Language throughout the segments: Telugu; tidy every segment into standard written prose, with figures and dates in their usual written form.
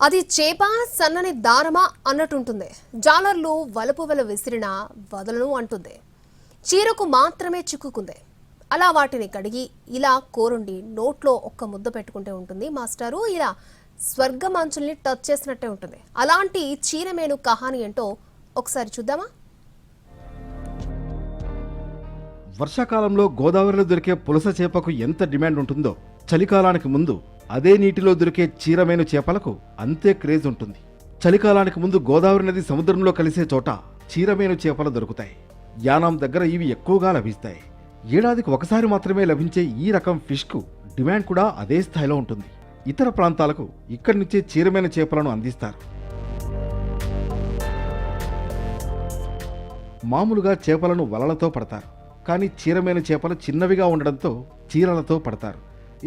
అది చేప సన్నని దారమా అన్నట్టుంటుంది. జాలర్లు వలపు వల విసిరినా వదలను అంటుంది. చీరకు మాత్రమే చిక్కుకుంది. అలా వాటిని కడిగి ఇలా కోరుండి నోట్లో ఒక్క ముద్ద పెట్టుకుంటే ఉంటుంది మాస్టారు. ఇలా స్వర్గమంచుల్ని టచ్ చేసినట్టే ఉంటుంది. అలాంటి చీరమేను కహాని ఏంటో ఒకసారి చూద్దామా? వర్షాకాలంలో గోదావరిలో దొరికే పులస చేపకు ఎంత డిమాండ్ ఉంటుందో, చలికాలానికి ముందు అదే నీటిలో దొరికే చీరమేను చేపలకు అంతే క్రేజ్ ఉంటుంది. చలికాలానికి ముందు గోదావరి నది సముద్రంలో కలిసే చోట చీరమేను చేపలు దొరుకుతాయి. యానాం దగ్గర ఇవి ఎక్కువగా లభిస్తాయి. ఏడాదికి ఒకసారి మాత్రమే లభించే ఈ రకం ఫిష్కు డిమాండ్ కూడా అదే స్థాయిలో ఉంటుంది. ఇతర ప్రాంతాలకు ఇక్కడి నుంచే చీరమేను చేపలను అందిస్తారు. మామూలుగా చేపలను వలలతో పడతారు, కానీ చీరమేను చేపలు చిన్నవిగా ఉండడంతో చీరలతో పడతారు.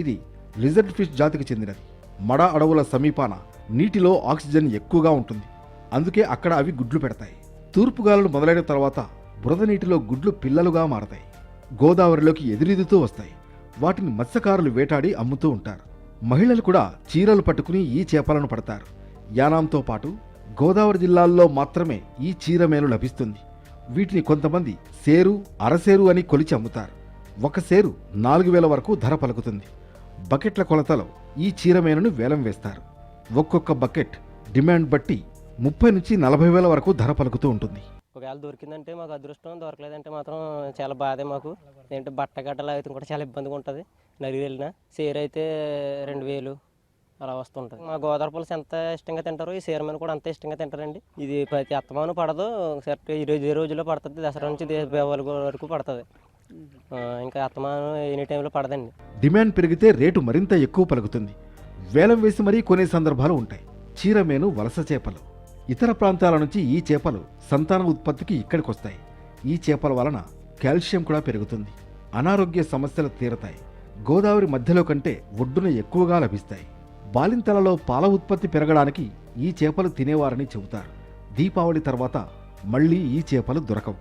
ఇది లిజర్డ్ ఫిష్ జాతికి చెందినది. మడ అడవుల సమీపాన నీటిలో ఆక్సిజన్ ఎక్కువగా ఉంటుంది. అందుకే అక్కడ అవి గుడ్లు పెడతాయి. తూర్పుగాలులు మొదలైన తర్వాత బురద నీటిలో గుడ్లు పిల్లలుగా మారతాయి. గోదావరిలోకి ఎదురీదుతూ వస్తాయి. వాటిని మత్స్యకారులు వేటాడి అమ్ముతూ ఉంటారు. మహిళలు కూడా చీరలు పట్టుకుని ఈ చేపలను పడతారు. యానాంతో పాటు గోదావరి జిల్లాల్లో మాత్రమే ఈ చీరమేను లభిస్తుంది. వీటిని కొంతమంది సేరు, అరసేరు అని కొలిచి అమ్ముతారు. ఒక సేరు 4,000 వరకు ధర పలుకుతుంది. బకెట్ల కొలతలో ఈ చీరమేనును వేలం వేస్తారు. ఒక్కొక్క బకెట్ డిమాండ్ బట్టి 30 నుంచి 40,000 వరకు ధర పలుకుతూ ఉంటుంది. ఒకవేళ దొరికిందంటే మాకు అదృష్టం, దొరకలేదంటే మాత్రం చాలా బాధే మాకు. ఏంటంటే బట్ట గట్టలు అయితే కూడా చాలా ఇబ్బందిగా ఉంటుంది. నదికి వెళ్ళినా సేరు అయితే 2,000 అలా వస్తుంటుంది. మా గోదావరి పులుసు ఎంత ఇష్టంగా తింటారో ఈ చీరమేను కూడా అంత ఇష్టంగా తింటారండి. ఇది ప్రతి అత్తమాను పడదు, ఈ రోజుల్లో పడుతుంది. దసరా నుంచి దీపావళి వరకు పడుతుంది. ఇంకా అత్తమాను ఎనీ టైంలో పడదండి. డిమాండ్ పెరిగితే రేటు మరింత ఎక్కువ పలుకుతుంది. వేలం వేసి మరీ కొనే సందర్భాలు ఉంటాయి. చీరమేను వలస చేపలు. ఇతర ప్రాంతాల నుంచి ఈ చేపలు సంతాన ఉత్పత్తికి ఇక్కడికి వస్తాయి. ఈ చేపల వలన కాల్షియం కూడా పెరుగుతుంది. అనారోగ్య సమస్యలు తీరతాయి. గోదావరి మధ్యలో కంటే ఒడ్డున ఎక్కువగా లభిస్తాయి. బాలింతలలో పాల ఉత్పత్తి పెరగడానికి ఈ చేపలు తినేవారని చెబుతారు. దీపావళి తర్వాత మళ్లీ ఈ చేపలు దొరకవు.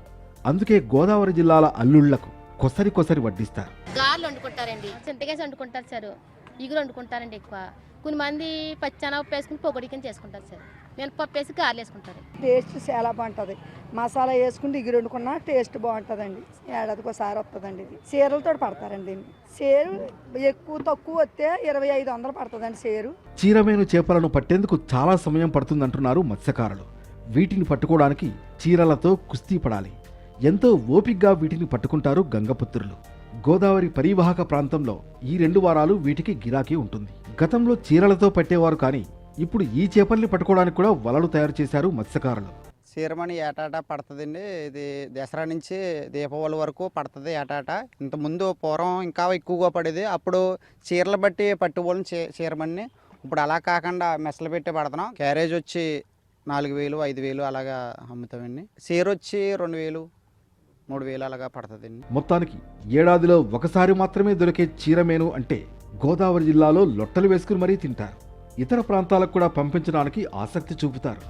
అందుకే గోదావరి జిల్లాల అల్లుళ్లకు కొసరి వడ్డిస్తారు. గారెలు వండుకుంటారండి, చింతకేసి వండుకుంటారు సార్, ఇగురు వండుకుంటారండి. ఎక్కువ కొన్ని మంది పచ్చెనపప్పు వేసుకుని పొగడి కింద చేసుకుంటారు సార్. మినపప్పు వేసి గారెలు వేసుకుంటారు. టేస్ట్ చాలా బాగుంటుంది. మసాలా వేసుకుని ఇగురు వండుకున్నా టేస్ట్ బాగుంటుందండి. ఏడాదికి ఒకసారి వస్తుందండి. ఇది చీరలతో పడతారండి. సేరు ఎక్కువ తక్కువ వస్తే 2,500 పడుతుందండి సేరు. చీరమేను చేపలను పట్టేందుకు చాలా సమయం పడుతుందంటున్నారు మత్స్యకారులు. వీటిని పట్టుకోవడానికి చీరలతో కుస్తీ పడాలి. ఎంతో ఓపిగ్గా వీటిని పట్టుకుంటారు గంగపుత్రులు. గోదావరి పరివాహక ప్రాంతంలో ఈ 2 వారాలు వీటికి గిరాకీ ఉంటుంది. గతంలో చీరలతో పట్టేవారు, కానీ ఇప్పుడు ఈ చేపల్ని పట్టుకోవడానికి కూడా వలలు తయారు చేశారు మత్స్యకారులు. చీరమణి ఏటాటా పడుతుందండి. ఇది దసరా నుంచి దీపావళి వరకు పడుతుంది ఏటాటా. ఇంతకుముందు పూర్వం ఇంకా ఎక్కువగా పడేది. అప్పుడు చీరలు బట్టి పట్టుకోవాలని చీరమణిని. ఇప్పుడు అలా కాకుండా మెసలు పెట్టి పడుతున్నాం. క్యారేజ్ వచ్చి 4,000, 5,000 అలాగా అమ్ముతామండి. చీర వచ్చి 2,000, 3,000 అలాగా పడుతుందండి. మొత్తానికి ఏడాదిలో ఒకసారి మాత్రమే దొరికే చీరమేను అంటే గోదావరి జిల్లాలో లొట్టలు వేసుకుని మరీ తింటారు. ఇతర ప్రాంతాలకు కూడా పంపించడానికి ఆసక్తి చూపుతారు.